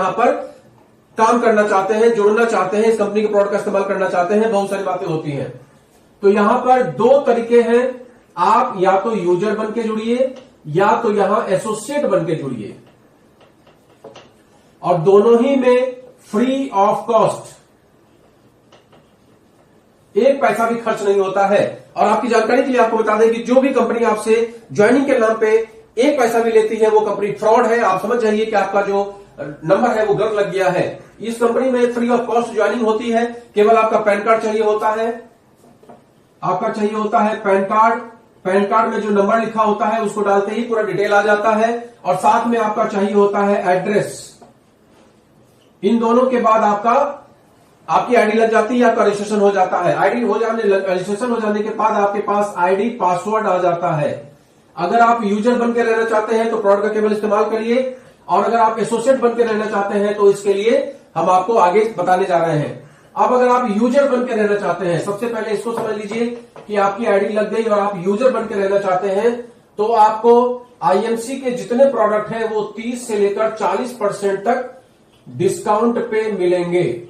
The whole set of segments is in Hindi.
यहां पर काम करना चाहते हैं, जुड़ना चाहते हैं, इस कंपनी के प्रोडक्ट का इस्तेमाल करना चाहते हैं, बहुत सारी बातें होती हैं। तो यहां पर दो तरीके हैं, आप या तो यूजर बन के जुड़िए या तो यहां एसोसिएट बन के जुड़िए, और दोनों ही में फ्री ऑफ कॉस्ट, एक पैसा भी खर्च नहीं होता है। और आपकी जानकारी के लिए आपको बता दें कि जो भी कंपनी आपसे ज्वाइनिंग के नाम पे एक पैसा भी लेती है वो कंपनी फ्रॉड है। आप समझ जाइए कि आपका जो नंबर है वो गलत लग गया है। इस कंपनी में फ्री ऑफ कॉस्ट ज्वाइनिंग होती है, केवल आपका पैन कार्ड चाहिए होता है, आपका चाहिए होता है पैन कार्ड। पैन कार्ड में जो नंबर लिखा होता है उसको डालते ही पूरा डिटेल आ जाता है, और साथ में आपका चाहिए होता है एड्रेस। इन दोनों के बाद आपकी आईडी लग जाती है, आपका रजिस्ट्रेशन हो जाता है। रजिस्ट्रेशन हो जाने के बाद आपके पास आईडी पासवर्ड आ जाता है। अगर आप यूजर बन के रहना चाहते हैं तो प्रोडक्ट का केवल इस्तेमाल करिए, और अगर आप एसोसिएट बन के रहना चाहते हैं तो इसके लिए हम आपको आगे बताने जा रहे हैं। अब अगर आप यूजर बन के रहना चाहते हैं, सबसे पहले इसको समझ लीजिए कि आपकी आईडी लग गई और आप यूजर बन के रहना चाहते हैं, तो आपको आईएमसी के जितने प्रोडक्ट हैं वो 30 से लेकर 40% तक डिस्काउंट पे मिलेंगे।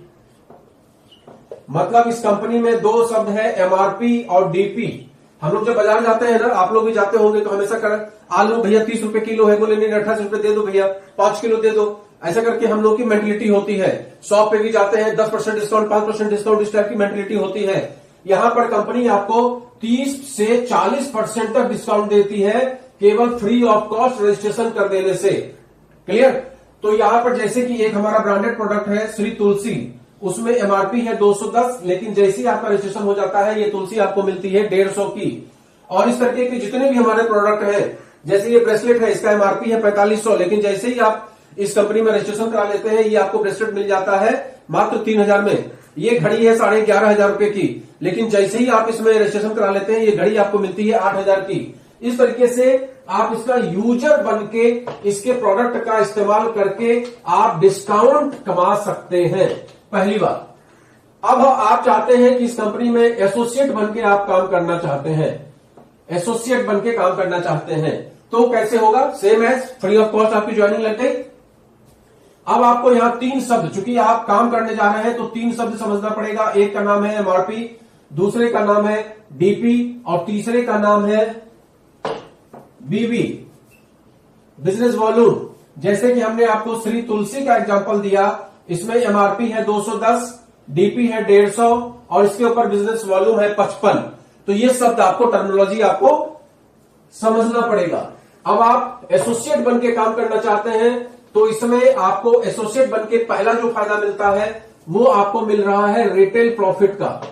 मतलब इस कंपनी में दो शब्द है, एमआरपी और डीपी। हम लोग जब बाजार जाते हैं ना, आप लोग भी जाते होंगे, तो हमेशा कर आलू भैया 30 रुपए किलो है, बोले नहीं 28 रुपए दे दो भैया, 5 किलो दे दो, ऐसा करके हम लोग की मेंटलिटी होती है। शॉप पे भी जाते हैं 10% डिस्काउंट, 5% डिस्काउंट, इस टाइप की मेंटलिटी होती है। यहां पर कंपनी आपको 30 से 40% तक डिस्काउंट देती है, केवल फ्री ऑफ कॉस्ट रजिस्ट्रेशन कर देने से। क्लियर? तो यहां पर जैसे कि एक हमारा ब्रांडेड प्रोडक्ट है श्री तुलसी, उसमें एमआरपी है 210, लेकिन जैसे ही आपका रजिस्ट्रेशन हो जाता है ये तुलसी आपको मिलती है 150 की। और इस तरीके के जितने भी हमारे प्रोडक्ट हैं, जैसे ये ब्रेसलेट है, इसका एमआरपी है 4500, लेकिन जैसे ही आप इस कंपनी में रजिस्ट्रेशन करा लेते हैं ये आपको ब्रेसलेट मिल जाता है मात्र 3000 में। ये घड़ी है 11,500 रुपए की, लेकिन जैसे ही आप इसमें रजिस्ट्रेशन करा लेते हैं ये घड़ी आपको मिलती है 8000 की। इस तरीके से आप इसका यूजर बन के इसके प्रोडक्ट का इस्तेमाल करके आप डिस्काउंट कमा सकते हैं। पहली बात। अब आप चाहते हैं कि इस कंपनी में एसोसिएट बन के आप काम करना चाहते हैं, एसोसिएट बन के काम करना चाहते हैं, तो कैसे होगा? Same as free of cost आपकी ज्वाइनिंग लग गई। अब आपको यहां 3 शब्द, चूंकि आप काम करने जा रहे हैं तो 3 शब्द समझना पड़ेगा। एक का नाम है एमआरपी, दूसरे का नाम है डीपी, और तीसरे का नाम है बीवी, बिजनेस वॉल्यूम। जैसे कि हमने आपको श्री तुलसी का एग्जांपल दिया, इसमें एमआरपी है 210, डीपी है 150 और इसके ऊपर बिजनेस वॉल्यूम है 55। तो ये शब्द आपको, टर्मिनोलॉजी आपको समझना पड़ेगा। अब आप एसोसिएट बन के काम करना चाहते हैं तो इसमें आपको एसोसिएट बन के पहला जो फायदा मिलता है वो आपको मिल रहा है रिटेल प्रॉफिट का।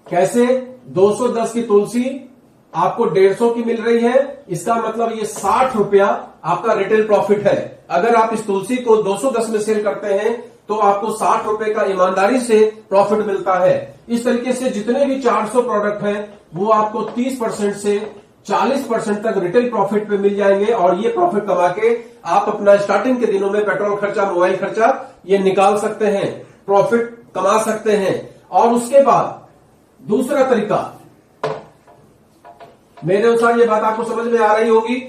कैसे? 210 की तुलसी आपको 150 की मिल रही है, इसका मतलब ये 60 रुपया आपका रिटेल प्रॉफिट है। अगर आप इस तुलसी को 210 में सेल करते हैं तो आपको 60 रुपए का ईमानदारी से प्रॉफिट मिलता है। इस तरीके से जितने भी 400 प्रोडक्ट हैं वो आपको 30% से 40% तक रिटेल प्रॉफिट पे मिल जाएंगे, और ये प्रॉफिट कमा के आप अपना स्टार्टिंग के दिनों में पेट्रोल खर्चा, मोबाइल खर्चा ये निकाल सकते हैं, प्रॉफिट कमा सकते हैं। और उसके बाद दूसरा तरीका, मेरे अनुसार ये बात आपको समझ में आ रही होगी,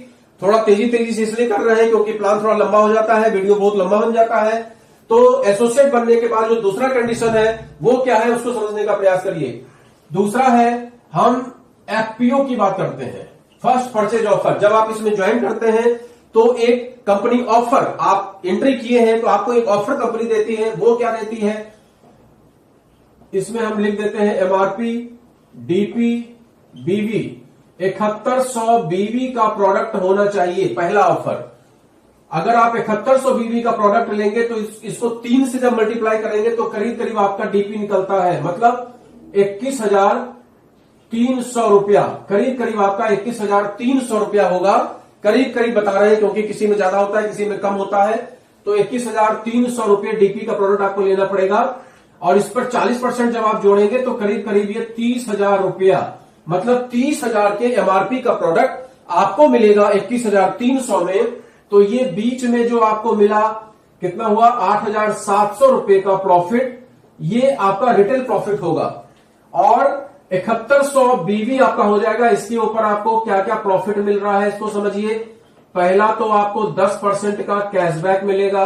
थोड़ा तेजी से इसलिए कर रहे हैं क्योंकि प्लान थोड़ा लंबा हो जाता है, वीडियो बहुत लंबा बन जाता है। तो एसोसिएट बनने के बाद जो दूसरा कंडीशन है वो क्या है उसको समझने का प्रयास करिए। दूसरा है, हम एफपीओ की बात करते हैं, फर्स्ट परचेज ऑफर। जब आप इसमें ज्वाइन करते हैं तो एक कंपनी ऑफर, आप एंट्री किए हैं तो आपको एक ऑफर कंपनी देती है। वो क्या देती है? इसमें हम लिख देते हैं एमआरपी, डीपी, बीवी। 7100 बीवी का प्रोडक्ट होना चाहिए, पहला ऑफर। अगर आप 7100 बीवी का प्रोडक्ट लेंगे तो इसको 3 से जब मल्टीप्लाई करेंगे तो करीब करीब आपका डीपी निकलता है, मतलब 21,300 रुपया, करीब करीब आपका 21,300 रुपया होगा। करीब करीब बता रहे हैं क्योंकि किसी में ज्यादा होता है, किसी में कम होता है। तो 21,300 रुपये डीपी का प्रोडक्ट आपको लेना पड़ेगा, और इस पर 40% जब आप जोड़ेंगे तो करीब करीब ये 30,000 रुपया, मतलब 30,000 के एमआरपी का प्रोडक्ट आपको मिलेगा 21,300 में। तो ये बीच में जो आपको मिला कितना हुआ? 8,700 रुपए का प्रॉफिट, ये आपका रिटेल प्रॉफिट होगा। और 7100 बीवी आपका हो जाएगा। इसके ऊपर आपको क्या क्या प्रॉफिट मिल रहा है इसको समझिए। पहला तो आपको 10% का कैशबैक मिलेगा।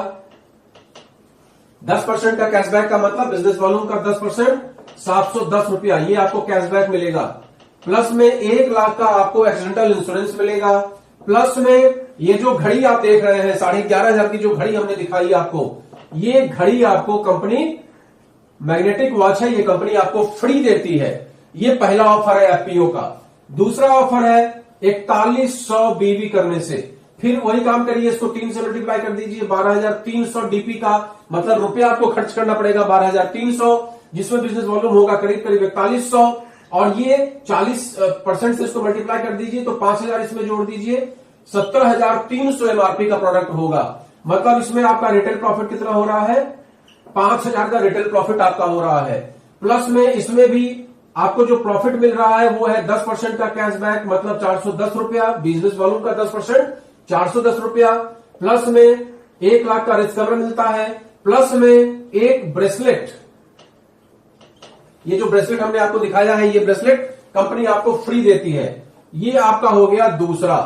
10% का कैशबैक का मतलब बिजनेस वॉल्यूम का 10%, 710 रुपया, ये आपको कैशबैक मिलेगा। प्लस में 1 लाख का आपको एक्सीडेंटल इंश्योरेंस मिलेगा। प्लस में ये जो घड़ी आप देख रहे हैं 11,500 की जो घड़ी हमने दिखाई आपको, ये घड़ी आपको कंपनी मैग्नेटिक वॉच है, ये कंपनी आपको फ्री देती है। ये पहला ऑफर है एफपीओ का। दूसरा ऑफर है 4100 बीवी करने से। फिर वही काम करिए, इसको 3 से मल्टीप्लाई कर दीजिए, 12,300 डीपी का मतलब रुपया आपको खर्च करना पड़ेगा 12,300, जिसमें बिजनेस वॉल्यूम होगा करीब करीब 4100, और ये 40% से इसको मल्टीप्लाई कर दीजिए तो 5,000 इसमें जोड़ दीजिए, 17,300 एमआरपी का प्रोडक्ट होगा। मतलब इसमें आपका रिटेल प्रॉफिट कितना हो रहा है, 5,000 का रिटेल प्रॉफिट आपका हो रहा है। प्लस में इसमें भी आपको जो प्रॉफिट मिल रहा है वो है 10% का कैशबैक, मतलब 410 रुपया, बिजनेस वॉल्यूम का 10% 410 रुपया। प्लस में 1 लाख का रिस्क कवर मिलता है। प्लस में एक ब्रेसलेट, ये जो ब्रेसलेट हमने आपको दिखाया है, ये ब्रेसलेट कंपनी आपको फ्री देती है। ये आपका हो गया दूसरा।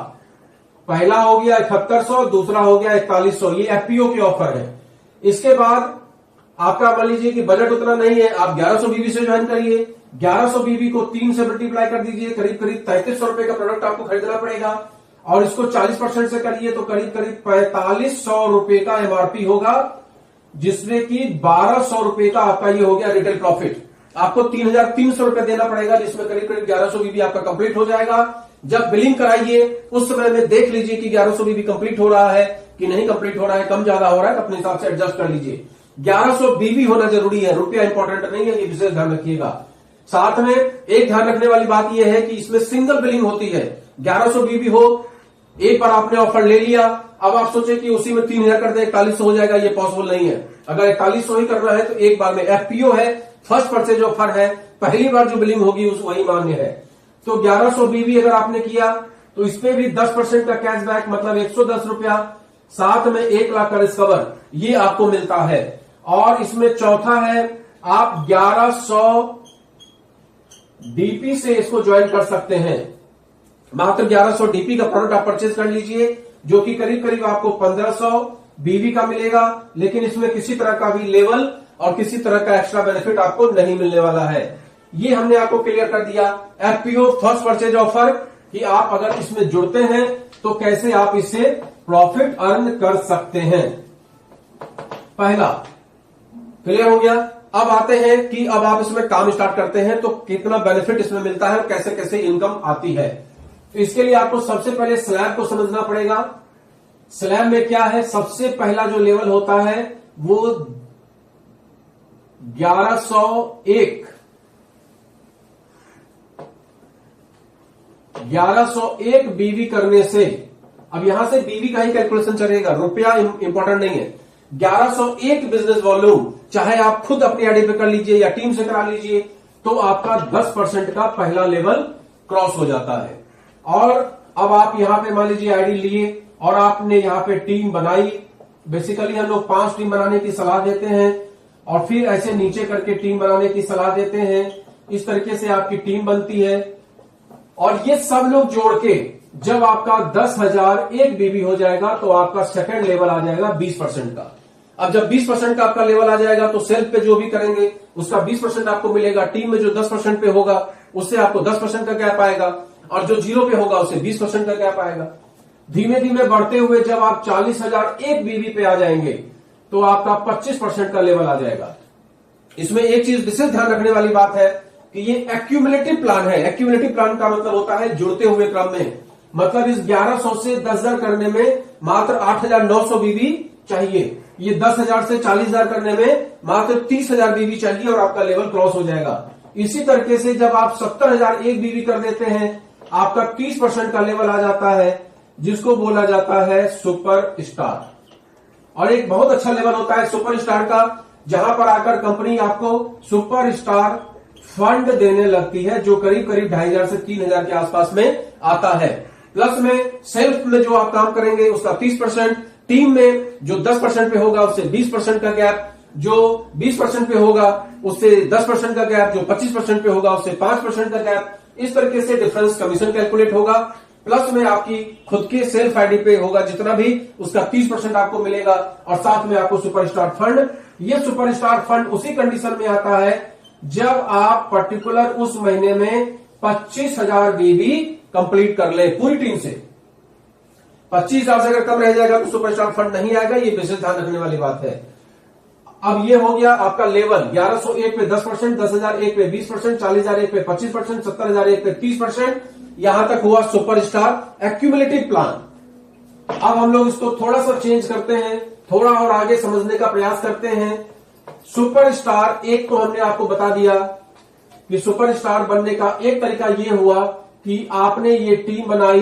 पहला हो गया 7100, दूसरा हो गया 4100, ये एफपीओ के ऑफर है। इसके बाद आपका मान लीजिए कि बजट उतना नहीं है, आप 1100 बीवी से ज्वाइन करिए। 1100 बीवी को 3 से मल्टीप्लाई कर दीजिए, करीब करीब 3300 रुपए का प्रोडक्ट आपको खरीदना पड़ेगा। और इसको 40% से करिए तो करीब करीब 4500 रुपए का एमआरपी होगा, जिसमें कि 1200 रुपए का आपका ये हो गया रिटेल प्रॉफिट। आपको 3,300 रुपए देना पड़ेगा, जिसमें करीब करीब 1100 बीवी आपका कंप्लीट हो जाएगा। जब बिलिंग कराइए उस समय में देख लीजिए कि 1100 बीवी कंप्लीट हो रहा है कि नहीं कंप्लीट हो रहा है, कम ज्यादा हो रहा है, अपने हिसाब से एडजस्ट कर लीजिए। 1100 बीवी होना जरूरी है, रुपया इंपॉर्टेंट नहीं है, ये विशेष ध्यान रखिएगा। साथ में एक ध्यान रखने वाली बात यह है कि इसमें सिंगल बिलिंग होती है। 1100 बीवी हो, एक बार आपने ऑफर ले लिया, अब आप सोचे कि उसी में 3,000 कर दे 4100 हो जाएगा, ये पॉसिबल नहीं है। अगर 4100 ही करना है तो एक बार में, एफपीओ है, फर्स्ट परचेज ऑफर है, पहली बार जो बिलिंग होगी उस वही मान्य है। तो 1100 बीवी अगर आपने किया तो इसमें भी 10% का कैशबैक, मतलब 110 रुपया, साथ में 1 लाख का रिस्क कवर, ये आपको मिलता है। और इसमें चौथा है, आप 1100 डीपी से इसको ज्वाइन कर सकते हैं। मात्र 1100 डीपी का प्रोडक्ट आप परचेज कर लीजिए, जो कि करीब करीब आपको 1500 बीवी का मिलेगा। लेकिन इसमें किसी तरह का भी लेवल और किसी तरह का एक्स्ट्रा बेनिफिट आपको नहीं मिलने वाला है। ये हमने आपको क्लियर कर दिया एफपीओ फर्स्ट परचेज ऑफर, कि आप अगर इसमें जुड़ते हैं तो कैसे आप इससे प्रॉफिट अर्न कर सकते हैं। पहला क्लियर हो गया। अब आते हैं कि अब आप इसमें काम स्टार्ट करते हैं तो कितना बेनिफिट इसमें मिलता है और कैसे कैसे इनकम आती है। तो इसके लिए आपको सबसे पहले स्लैब को समझना पड़ेगा। स्लैब में क्या है, सबसे पहला जो लेवल होता है वो 1101 बीवी करने से, अब यहां से बीवी का ही कैलकुलेशन चलेगा, रुपया इंपॉर्टेंट नहीं है। 1101 बिजनेस वॉल्यूम, चाहे आप खुद अपनी आईडी पे कर लीजिए या टीम से करा लीजिए, तो आपका 10% का पहला लेवल क्रॉस हो जाता है। और अब आप यहां पे मान लीजिए आईडी लिए और आपने यहां पे टीम बनाई। बेसिकली हम लोग 5 टीम बनाने की सलाह देते हैं और फिर ऐसे नीचे करके टीम बनाने की सलाह देते हैं। इस तरीके से आपकी टीम बनती है और ये सब लोग जोड़ के जब आपका 10,001 बीवी हो जाएगा तो आपका सेकंड लेवल आ जाएगा 20% का। अब जब 20% का आपका लेवल आ जाएगा तो सेल्फ पे जो भी करेंगे उसका 20% आपको मिलेगा। टीम में जो 10% पे होगा उससे आपको 10% का गैप आएगा और जो 0 पे होगा उससे 20% का गैप आएगा। धीमे धीमे बढ़ते हुए जब आप 40,001 बीवी पे आ जाएंगे तो आपका 25% का लेवल आ जाएगा। इसमें एक चीज विशेष ध्यान रखने वाली बात है कि ये एक्यूमुलेटिव प्लान है। एक्यूमुलेटिव प्लान का मतलब होता है जुड़ते हुए क्रम में, मतलब इस 1100 से 10,000 करने में मात्र 8,900 बीवी चाहिए। ये 10,000 से 40,000 करने में मात्र 30,000 बीवी चाहिए और आपका लेवल क्रॉस हो जाएगा। इसी तरीके से जब आप 70,001 बीवी कर देते हैं आपका 30% का लेवल आ जाता है, जिसको बोला जाता है सुपर स्टार। और एक बहुत अच्छा लेवल होता है सुपर स्टार का, जहां पर आकर कंपनी आपको सुपर स्टार फंड देने लगती है, जो करीब करीब 2,500 से 3,000 के आसपास में आता है। प्लस में सेल्फ में जो आप काम करेंगे उसका 30%, टीम में जो 10% पे होगा उससे 20% का गैप, जो 20% पे होगा उससे 10% का गैप, जो 25% पे होगा उससे 5% का गैप। इस तरीके से डिफरेंस कमीशन कैलकुलेट होगा। प्लस में आपकी खुद के सेल्फ आईडी पे होगा जितना भी, उसका 30% आपको मिलेगा, और साथ में आपको सुपरस्टार फंड। ये सुपरस्टार फंड उसी कंडीशन में आता है जब आप पर्टिकुलर उस महीने में 25,000 बीबी कंप्लीट कर ले पूरी टीम से। 25,000 से अगर कम रह जाएगा तो सुपरस्टार फंड नहीं आएगा, ये विशेष ध्यान रखने वाली बात है। अब ये हो गया आपका लेवल, 1101 पे 10%, 10,001 पे 20%, 40,001 पे 25%, 70,001 पे 30%, यहां तक हुआ सुपरस्टार एक्यूमुलेटिव प्लान। अब हम लोग इसको थोड़ा सा चेंज करते हैं, थोड़ा और आगे समझने का प्रयास करते हैं। सुपरस्टार एक तो हमने आपको बता दिया कि सुपरस्टार बनने का एक तरीका यह हुआ कि आपने ये टीम बनाई,